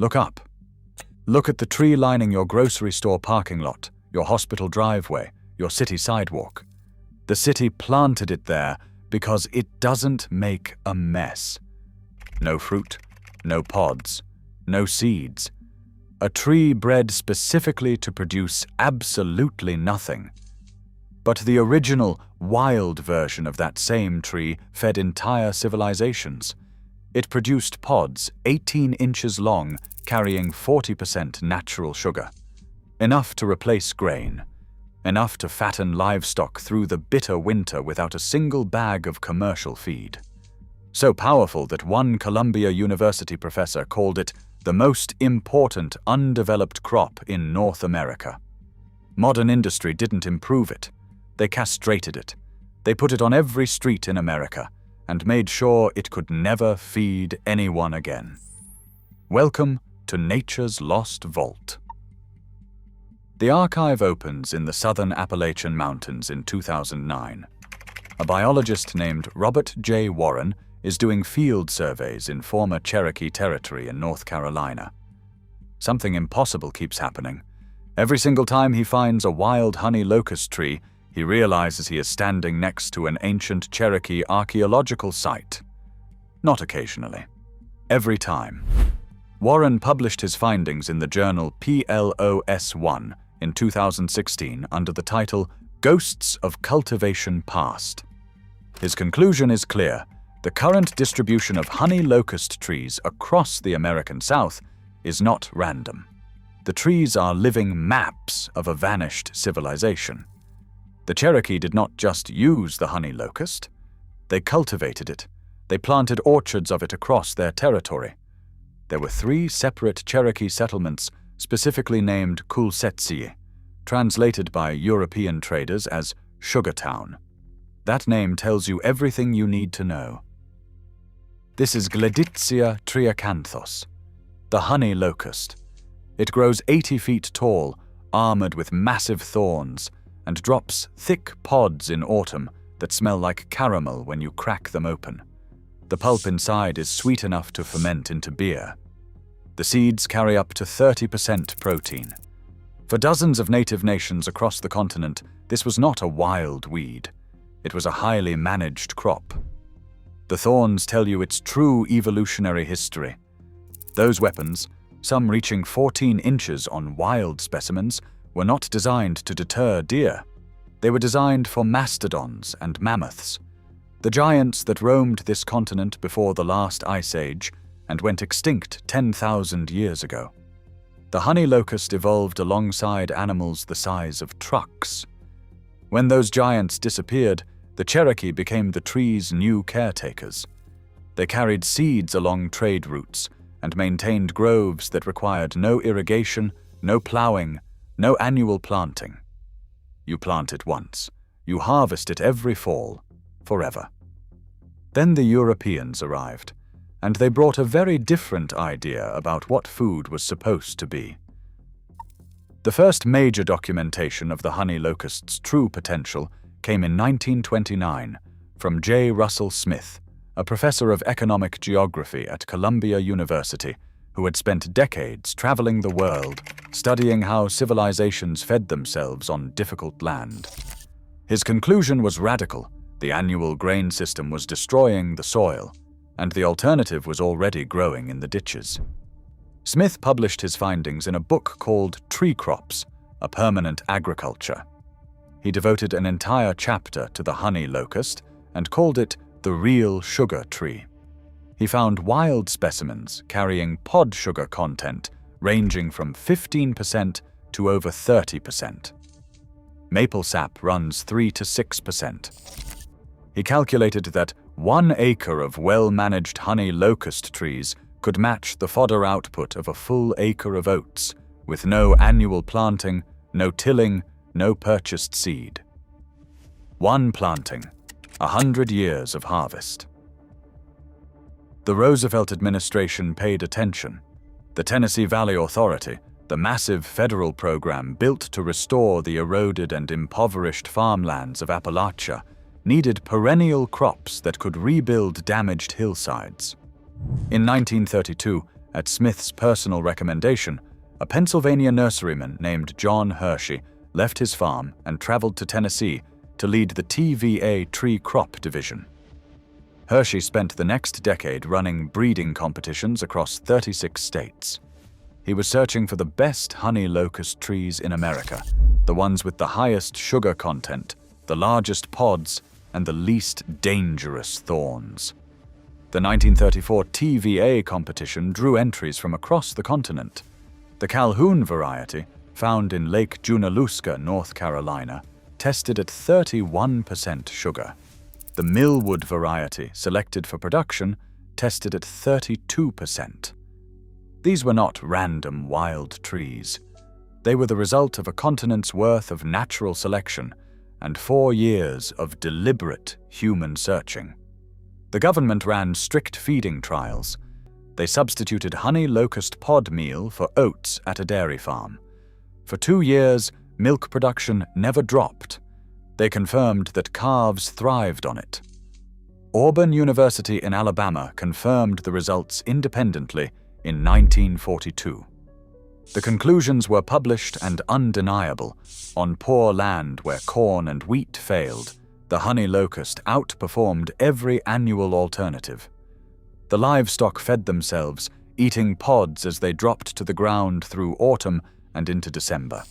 Look up. Look at the tree lining your grocery store parking lot, your hospital driveway, your city sidewalk. The city planted it there because it doesn't make a mess. No fruit, no pods, no seeds. A tree bred specifically to produce absolutely nothing. But the original, wild version of that same tree fed entire civilizations. It produced pods 18 inches long, carrying 40% natural sugar. Enough to replace grain. Enough to fatten livestock through the bitter winter without a single bag of commercial feed. So powerful that one Columbia University professor called it the most important undeveloped crop in North America. Modern industry didn't improve it. They castrated it. They put it on every street in America and made sure it could never feed anyone again. Welcome to nature's lost vault. The archive opens in the southern Appalachian Mountains in 2009. A biologist named Robert J. Warren is doing field surveys in former Cherokee territory in North Carolina. Something impossible keeps happening. Every single time he finds a wild honey locust tree, he realizes he is standing next to an ancient Cherokee archaeological site. Not occasionally. Every time. Warren published his findings in the journal PLOS ONE in 2016 under the title Ghosts of Cultivation Past. His conclusion is clear. The current distribution of honey locust trees across the American South is not random. The trees are living maps of a vanished civilization. The Cherokee did not just use the honey locust. They cultivated it. They planted orchards of it across their territory. There were 3 separate Cherokee settlements specifically named Kulsetsie, translated by European traders as Sugartown. That name tells you everything you need to know. This is Gleditsia triacanthos, the honey locust. It grows 80 feet tall, armored with massive thorns, and drops thick pods in autumn that smell like caramel when you crack them open. The pulp inside is sweet enough to ferment into beer. The seeds carry up to 30% protein. For dozens of native nations across the continent, this was not a wild weed. It was a highly managed crop. The thorns tell you its true evolutionary history. Those weapons, some reaching 14 inches on wild specimens, were not designed to deter deer. They were designed for mastodons and mammoths, the giants that roamed this continent before the last ice age and went extinct 10,000 years ago. The honey locust evolved alongside animals the size of trucks. When those giants disappeared, the Cherokee became the tree's new caretakers. They carried seeds along trade routes and maintained groves that required no irrigation, no plowing, no annual planting. You plant it once. You harvest it every fall, forever. Then the Europeans arrived, and they brought a very different idea about what food was supposed to be. The first major documentation of the honey locust's true potential came in 1929 from J. Russell Smith, a professor of economic geography at Columbia University, who had spent decades traveling the world, studying how civilizations fed themselves on difficult land. His conclusion was radical. The annual grain system was destroying the soil, and the alternative was already growing in the ditches. Smith published his findings in a book called Tree Crops, A Permanent Agriculture. He devoted an entire chapter to the honey locust and called it the real sugar tree. He found wild specimens carrying pod sugar content ranging from 15% to over 30%. Maple sap runs 3 to 6%. He calculated that 1 acre of well-managed honey locust trees could match the fodder output of a full acre of oats, with no annual planting, no tilling, no purchased seed. 1 planting, 100 years of harvest. The Roosevelt administration paid attention. The Tennessee Valley Authority, the massive federal program built to restore the eroded and impoverished farmlands of Appalachia, needed perennial crops that could rebuild damaged hillsides. In 1932, At Smith's personal recommendation, a Pennsylvania nurseryman named John Hershey left his farm and traveled to Tennessee to lead the TVA tree crop division. Hershey spent the next decade running breeding competitions across 36 states. He was searching for the best honey locust trees in America, the ones with the highest sugar content, the largest pods, and the least dangerous thorns. The 1934 TVA competition drew entries from across the continent. The Calhoun variety, found in Lake Junaluska, North Carolina, tested at 31% sugar. The Millwood variety, selected for production, tested at 32%. These were not random wild trees. They were the result of a continent's worth of natural selection and 4 years of deliberate human searching. The government ran strict feeding trials. They substituted honey locust pod meal for oats at a dairy farm. For 2 years, milk production never dropped. They confirmed that calves thrived on it. Auburn University in Alabama confirmed the results independently in 1942. The conclusions were published and undeniable. On poor land where corn and wheat failed, the honey locust outperformed every annual alternative. The livestock fed themselves, eating pods as they dropped to the ground through autumn and into December.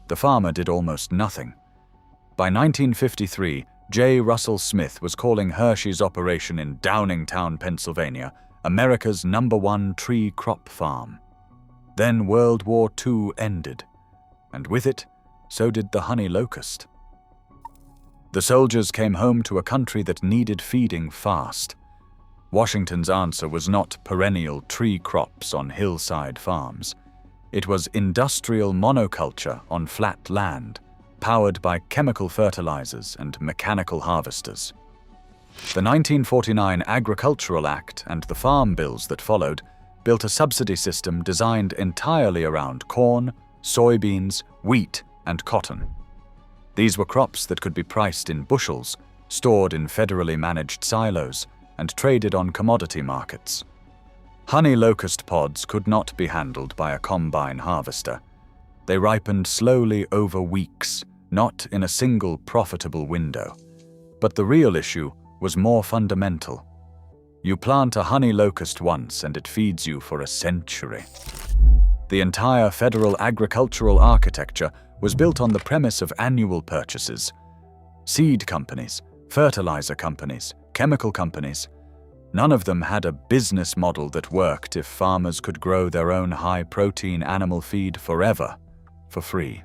The farmer did almost nothing. By 1953, J. Russell Smith was calling Hershey's operation in Downingtown, Pennsylvania, America's #1 tree crop farm. Then World War II ended, and with it, so did the honey locust. The soldiers came home to a country that needed feeding fast. Washington's answer was not perennial tree crops on hillside farms. It was industrial monoculture on flat land, powered by chemical fertilizers and mechanical harvesters. The 1949 Agricultural Act and the farm bills that followed built a subsidy system designed entirely around corn, soybeans, wheat, and cotton. These were crops that could be priced in bushels, stored in federally managed silos, and traded on commodity markets. Honey locust pods could not be handled by a combine harvester. They ripened slowly over weeks, not in a single profitable window. But the real issue was more fundamental. You plant a honey locust once and it feeds you for a century. The entire federal agricultural architecture was built on the premise of annual purchases. Seed companies, fertilizer companies, chemical companies, none of them had a business model that worked if farmers could grow their own high-protein animal feed forever, for free.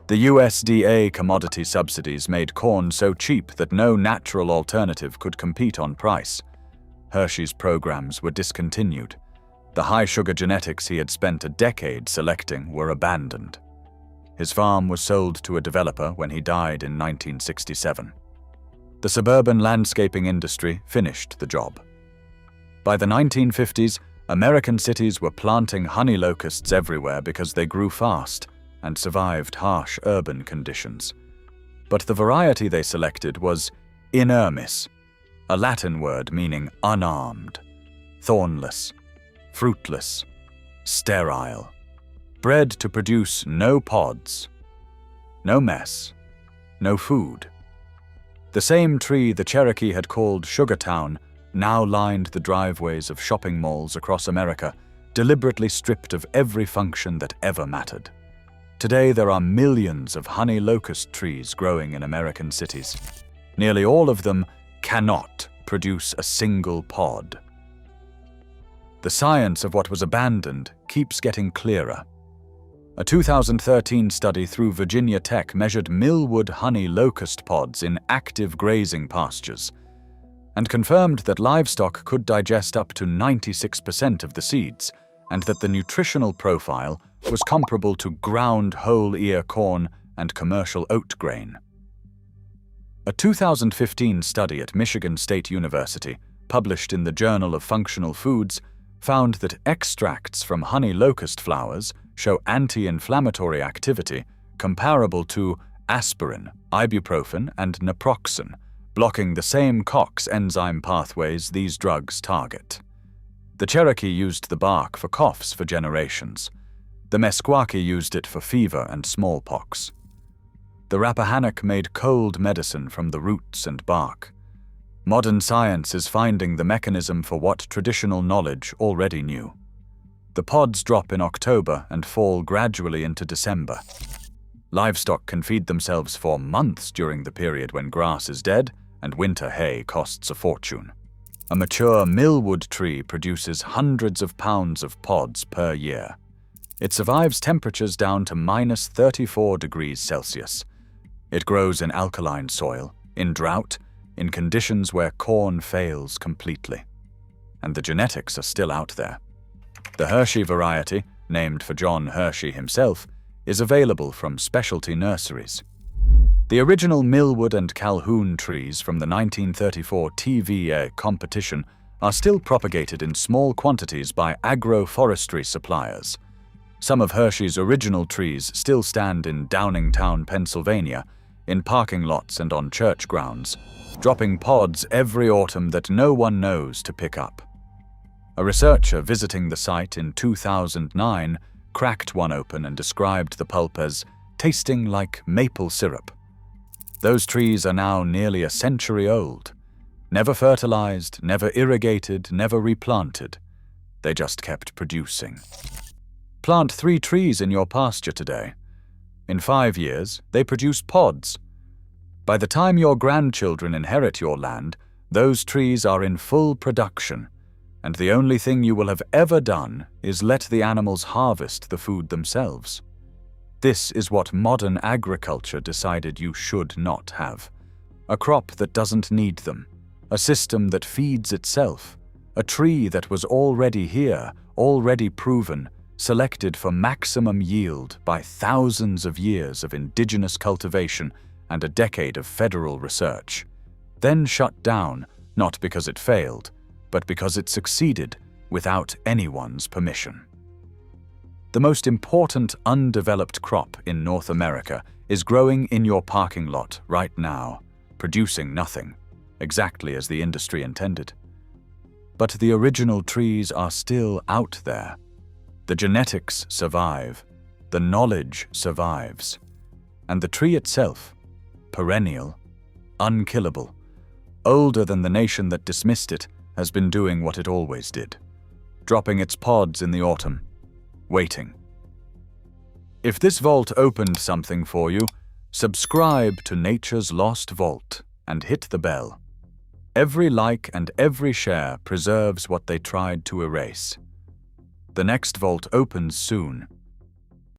The USDA commodity subsidies made corn so cheap that no natural alternative could compete on price. Hershey's programs were discontinued. The high-sugar genetics he had spent a decade selecting were abandoned. His farm was sold to a developer when he died in 1967. The suburban landscaping industry finished the job. By the 1950s, American cities were planting honey locusts everywhere because they grew fast and survived harsh urban conditions. But the variety they selected was inermis, a Latin word meaning unarmed, thornless, fruitless, sterile, bred to produce no pods, no mess, no food. The same tree the Cherokee had called Sugartown now lined the driveways of shopping malls across America, deliberately stripped of every function that ever mattered. Today there are millions of honey locust trees growing in American cities. Nearly all of them cannot produce a single pod. The science of what was abandoned keeps getting clearer. A 2013 study through Virginia Tech measured Millwood honey locust pods in active grazing pastures and confirmed that livestock could digest up to 96% of the seeds and that the nutritional profile was comparable to ground whole ear corn and commercial oat grain. A 2015 study at Michigan State University, published in the Journal of Functional Foods, found that extracts from honey locust flowers show anti-inflammatory activity comparable to aspirin, ibuprofen, and naproxen, blocking the same COX enzyme pathways these drugs target. The Cherokee used the bark for coughs for generations. The Meskwaki used it for fever and smallpox. The Rappahannock made cold medicine from the roots and bark. Modern science is finding the mechanism for what traditional knowledge already knew. The pods drop in October and fall gradually into December. Livestock can feed themselves for months during the period when grass is dead and winter hay costs a fortune. A mature millwood tree produces hundreds of pounds of pods per year. It survives temperatures down to -34 degrees Celsius. It grows in alkaline soil, in drought, in conditions where corn fails completely. And the genetics are still out there. The Hershey variety, named for John Hershey himself, is available from specialty nurseries. The original Millwood and Calhoun trees from the 1934 TVA competition are still propagated in small quantities by agroforestry suppliers. Some of Hershey's original trees still stand in Downingtown, Pennsylvania, in parking lots and on church grounds, dropping pods every autumn that no one knows to pick up. A researcher visiting the site in 2009 cracked one open and described the pulp as tasting like maple syrup. Those trees are now nearly a century old. Never fertilized, never irrigated, never replanted. They just kept producing. Plant 3 trees in your pasture today. In 5 years, they produce pods. By the time your grandchildren inherit your land, those trees are in full production, and the only thing you will have ever done is let the animals harvest the food themselves. This is what modern agriculture decided you should not have. A crop that doesn't need them, a system that feeds itself, a tree that was already here, already proven, selected for maximum yield by thousands of years of indigenous cultivation and a decade of federal research, then shut down, not because it failed, but because it succeeded without anyone's permission. The most important undeveloped crop in North America is growing in your parking lot right now, producing nothing, exactly as the industry intended. But the original trees are still out there. The genetics survive, the knowledge survives, and the tree itself, perennial, unkillable, older than the nation that dismissed it, has been doing what it always did, dropping its pods in the autumn, waiting. If this vault opened something for you, subscribe to Nature's Lost Vault and hit the bell. Every like and every share preserves what they tried to erase. The next vault opens soon.